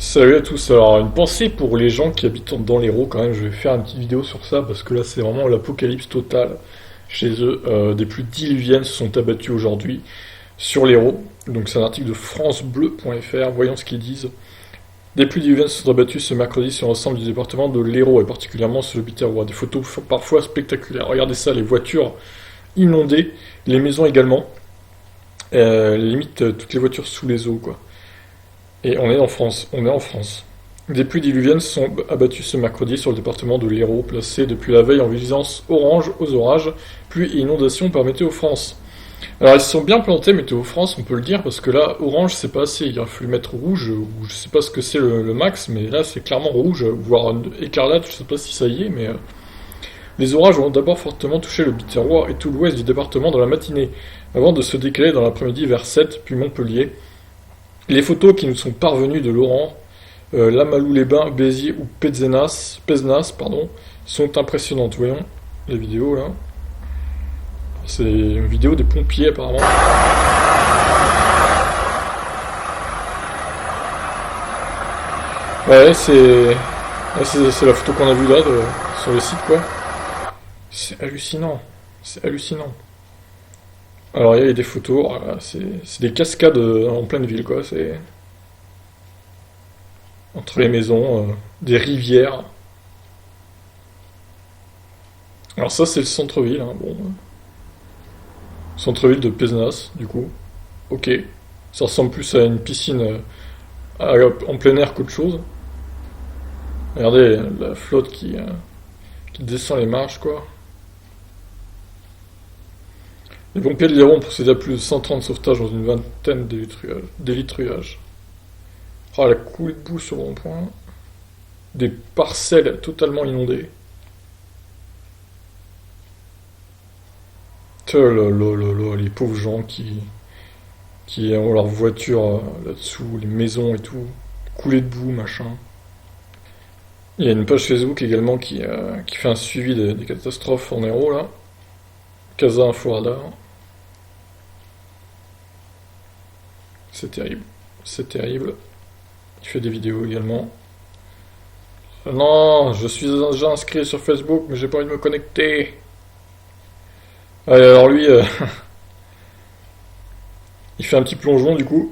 Salut à tous, alors une pensée pour les gens qui habitent dans l'Hérault quand même, je vais faire une petite vidéo sur ça parce que là c'est vraiment l'apocalypse totale chez eux. Des pluies diluviennes se sont abattues aujourd'hui sur l'Hérault, donc c'est un article de francebleu.fr, voyons ce qu'ils disent. Des pluies diluviennes se sont abattues ce mercredi sur l'ensemble du département de l'Hérault et particulièrement sur le Biterrois. Des photos parfois spectaculaires, regardez ça, les voitures inondées, les maisons également, limite toutes les voitures sous les eaux quoi. Et on est en France, on est en France. Des pluies diluviennes se sont abattues ce mercredi sur le département de l'Hérault, placé depuis la veille en vigilance orange aux orages, pluie et inondations par Météo France. Alors ils se sont bien plantés Météo France, on peut le dire, parce que là, orange c'est pas assez, il a fallu mettre rouge, ou je sais pas ce que c'est le max, mais là c'est clairement rouge, voire écarlate, je sais pas si ça y est, mais... Les orages ont d'abord fortement touché le Biterrois et tout l'ouest du département dans la matinée, avant de se décaler dans l'après-midi vers 7, puis Montpellier. Les photos qui nous sont parvenues de Laurent, Lamalou-les-Bains, Béziers ou Pézenas, sont impressionnantes. Voyons les vidéos là. C'est une vidéo des pompiers apparemment. Ouais, c'est la photo qu'on a vue là sur le site quoi. C'est hallucinant, c'est hallucinant. Alors il y a des photos, voilà, c'est des cascades en pleine ville quoi. C'est entre les maisons, des rivières. Alors ça c'est le centre-ville, hein, bon, centre-ville de Pézenas du coup. Ok, ça ressemble plus à une piscine en plein air qu'autre chose. Regardez la flotte qui descend les marches quoi. Les pompiers de l'Hérault ont procédé à plus de 130 sauvetages dans une vingtaine d'élitruages. Ah, la coulée de boue sur le rond-point. Des parcelles totalement inondées. Les pauvres gens qui ont leur voiture là-dessous, les maisons et tout, coulées de boue, machin. Il y a une page Facebook également qui fait un suivi des catastrophes en Hérault, là. Casa Info Radar. C'est terrible. C'est terrible. Il fait des vidéos également. Non, je suis déjà inscrit sur Facebook, mais j'ai pas envie de me connecter. Allez, alors lui, il fait un petit plongeon du coup.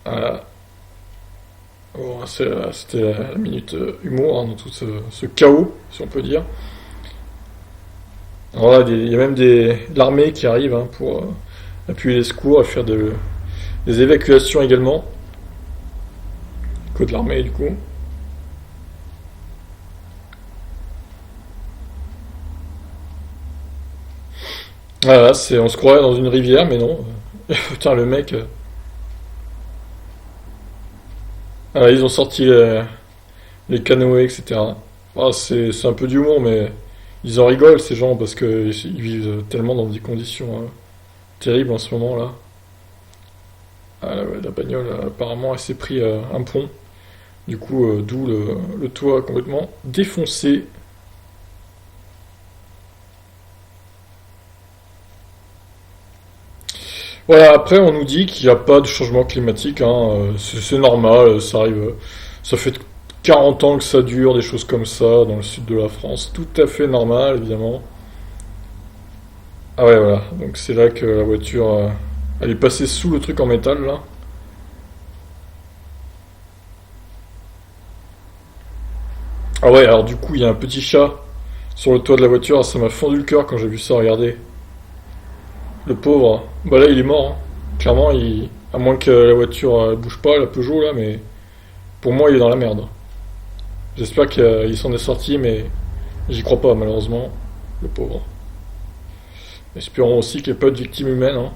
Voilà. Bon, c'était la minute humour hein, dans tout ce chaos, si on peut dire. Alors là, il y a même l'armée qui arrive hein, pour appuyer les secours et faire des évacuations également. Côté de l'armée du coup. Voilà, on se croirait dans une rivière, mais non. Putain, le mec. Voilà, ils ont sorti les canoës, etc. Ah, c'est un peu d'humour, mais ils en rigolent ces gens parce qu'ils vivent tellement dans des conditions terribles en ce moment là. Ah, la bagnole, apparemment, elle s'est pris un pont. Du coup, d'où le toit complètement défoncé. Voilà, après, on nous dit qu'il n'y a pas de changement climatique. Hein, c'est normal, ça arrive. Ça fait 40 ans que ça dure, des choses comme ça, dans le sud de la France. Tout à fait normal, évidemment. Ah ouais, voilà. Donc c'est là que la voiture, elle est passée sous le truc en métal, là. Ah ouais, alors du coup, il y a un petit chat sur le toit de la voiture. Ça m'a fendu le cœur quand j'ai vu ça, regardez. Le pauvre. Bah là, il est mort. Hein. Clairement, à moins que la voiture bouge pas, la Peugeot, là, mais pour moi, il est dans la merde. J'espère qu'il s'en est sorti, mais j'y crois pas, malheureusement. Le pauvre. Espérons aussi qu'il n'y ait pas de victime humaine. Hein.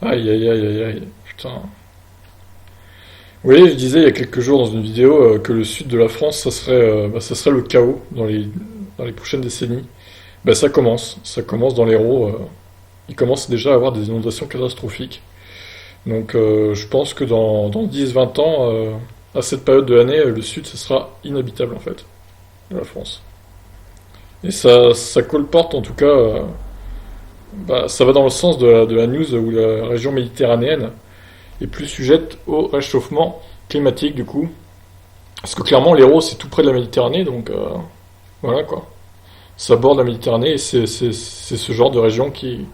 Aïe, aïe, aïe, aïe, aïe. Putain. Oui, je disais il y a quelques jours dans une vidéo que le sud de la France, ça serait le chaos dans les prochaines décennies. Ben ça commence dans l'Hérault. Il commence déjà à avoir des inondations catastrophiques. Donc je pense que dans 10-20 ans, à cette période de l'année, le sud, ce sera inhabitable en fait, de la France. Et ça colporte en tout cas bah, ça va dans le sens de la news où la région méditerranéenne est plus sujette au réchauffement climatique du coup. Parce que clairement l'Hérault c'est tout près de la Méditerranée, donc voilà quoi. Ça borde la Méditerranée et c'est ce genre de régions qui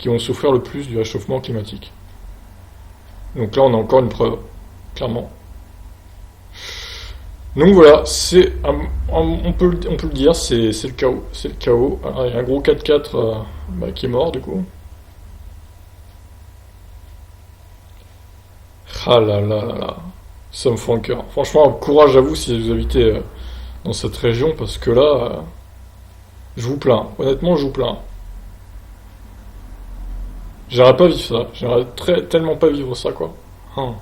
vont souffrir le plus du réchauffement climatique. Donc là on a encore une preuve, clairement. Donc voilà, on peut le dire, c'est le chaos. C'est le chaos. Alors, il y a un gros 4x4 bah, qui est mort du coup. Ah là là là là, ça me fend le cœur. Franchement, courage à vous si vous habitez dans cette région, parce que là, je vous plains. Honnêtement, je vous plains. J'aimerais pas vivre ça. Tellement pas vivre ça, quoi. Hein.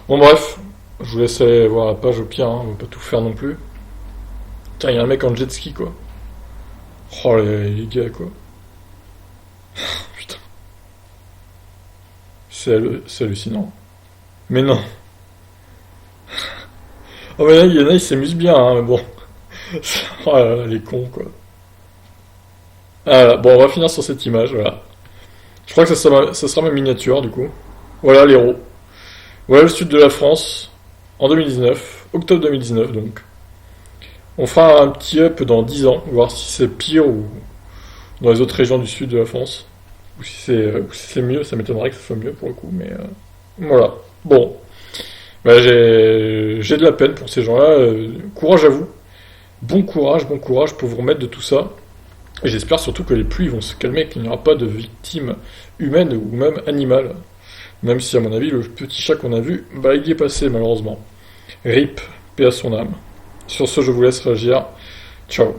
Bon, bref, je vous laisse aller voir la page au pire, hein, on va pas tout faire non plus. Tiens, il y a un mec en jet ski, quoi. Oh, les gars, quoi. Putain, c'est hallucinant. Mais non. Oh, mais là, il y en a, ils s'amusent bien, hein, mais bon. Oh là là, les cons, quoi. Ah, là, bon, on va finir sur cette image, voilà. Je crois que ça sera ma miniature, du coup. Voilà l'héros. Voilà le sud de la France, en 2019, octobre 2019, donc. On fera un petit up dans 10 ans, voir si c'est pire ou dans les autres régions du sud de la France. Ou si c'est mieux, ça m'étonnerait que ce soit mieux pour le coup, mais voilà. Bon, bah, j'ai de la peine pour ces gens-là. Courage à vous. Bon courage pour vous remettre de tout ça. Et j'espère surtout que les pluies vont se calmer, qu'il n'y aura pas de victimes humaines ou même animales. Même si, à mon avis, le petit chat qu'on a vu, bah, il y est passé, malheureusement. RIP, paix à son âme. Sur ce, je vous laisse réagir. Ciao.